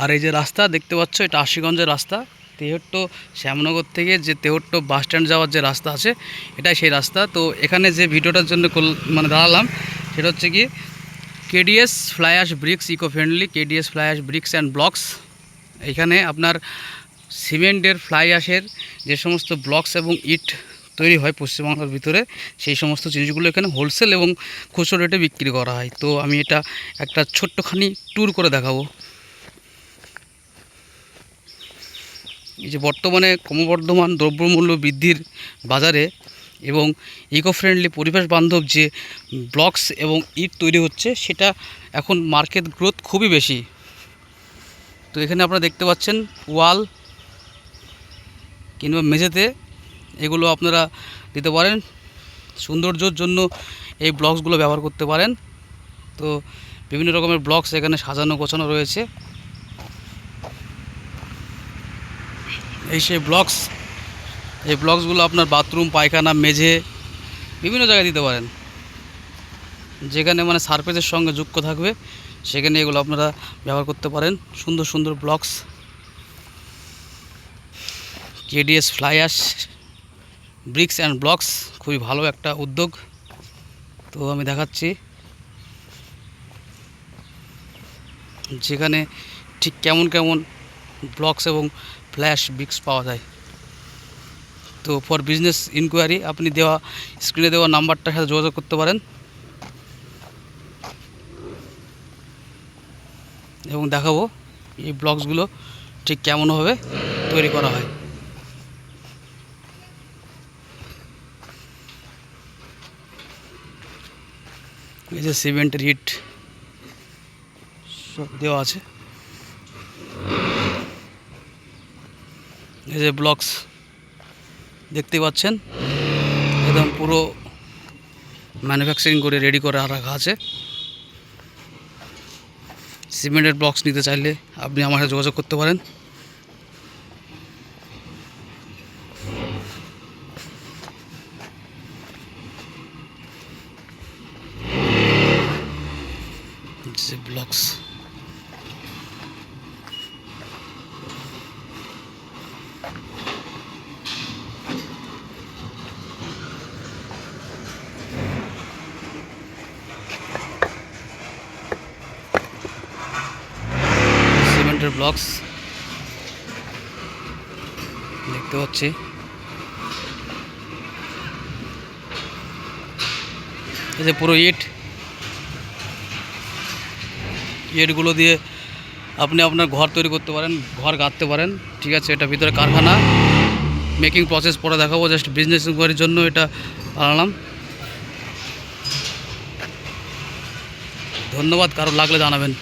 আর এই যে রাস্তা দেখতে পাচ্ছ, এটা আশিগঞ্জের রাস্তা। তেহট্ট শ্যামনগর থেকে যে তেহট্ট বাস স্ট্যান্ড যাওয়ার যে রাস্তা আছে, এটাই সেই রাস্তা। তো এখানে যে ভিডিওটার জন্য মানে দাঁড়ালাম, সেটা হচ্ছে কি KDS fly ash bricks, eco friendly KDS fly ash bricks and blocks. এখানে আপনার সিমেন্টের ফ্লাই অ্যাশের যে সমস্ত ব্লকস এবং ইট তৈরি হয় পশ্চিমবাংলার ভিতরে, সেই সমস্ত জিনিসগুলো এখানে হোলসেল এবং খুচরো রেটে বিক্রি করা হয়। তো আমি এটা একটা ছোট্টখানি ট্যুর করে দেখাবো। এই যে বর্তমানে ক্রমবর্ধমান দ্রব্যমূল্য বৃদ্ধির বাজারে এবং ইকো ফ্রেন্ডলি পরিবেশ বান্ধব যে ব্লকস এবং ইট তৈরি হচ্ছে, সেটা এখন মার্কেট গ্রোথ খুবই বেশি। তো এখানে আপনারা দেখতে পাচ্ছেন ওয়াল কিংবা মেঝেতে এগুলো আপনারা দিতে পারেন, সৌন্দর্যের জন্য এই ব্লকসগুলো ব্যবহার করতে পারেন। তো বিভিন্ন রকমের ব্লকস এখানে সাজানো গোছানো রয়েছে। এই সেই ব্লকস, এই ব্লকসগুলো আপনার বাথরুম, পায়খানা, মেঝে বিভিন্ন জায়গায় দিতে পারেন। যেখানে মানে সারফেসের সঙ্গে যুক্ত থাকবে সেখানে এগুলো আপনারা ব্যবহার করতে পারেন। সুন্দর সুন্দর blocks, KDS fly ash bricks and blocks, খুবই ভালো একটা উদ্যোগ। তো আমি দেখাচ্ছি যেখানে ঠিক কেমন কেমন ব্লকস এবং ফ্ল্যাশ ব্রিক্স পাওয়া যায়। তো ফর বিজনেস ইনকোয়ারি আপনি দেওয়া স্ক্রিনে দেওয়া নাম্বারটার সাথে যোগাযোগ করতে পারেন এবং দেখাবো এই ব্লকসগুলো ঠিক কেমনভাবে তৈরি করা হয়। এই যে সিমেন্টের ইট সব দেওয়া আছে, এই যে ব্লকস দেখতে পাচ্ছেন, একদম পুরো ম্যানুফ্যাকচারিং করে রেডি করে রাখা আছে। সিমেন্টের ব্লকস নিতে চাইলে আপনি আমার সাথে যোগাযোগ করতে পারেন। যে ব্লকস সিমেন্টের ব্লকস দেখতে পাচ্ছি। এই যে পুরো ইটগুলো দিয়ে আপনি আপনার ঘর তৈরি করতে পারেন, ঘর গাঁথতে পারেন। ঠিক আছে, এটা ভিতরে কারখানা, মেকিং প্রসেস পরে দেখাবো। জাস্ট বিজনেস ইনকোয়ারির জন্য এটা বানালাম। ধন্যবাদ, কারো লাগলে জানাবেন।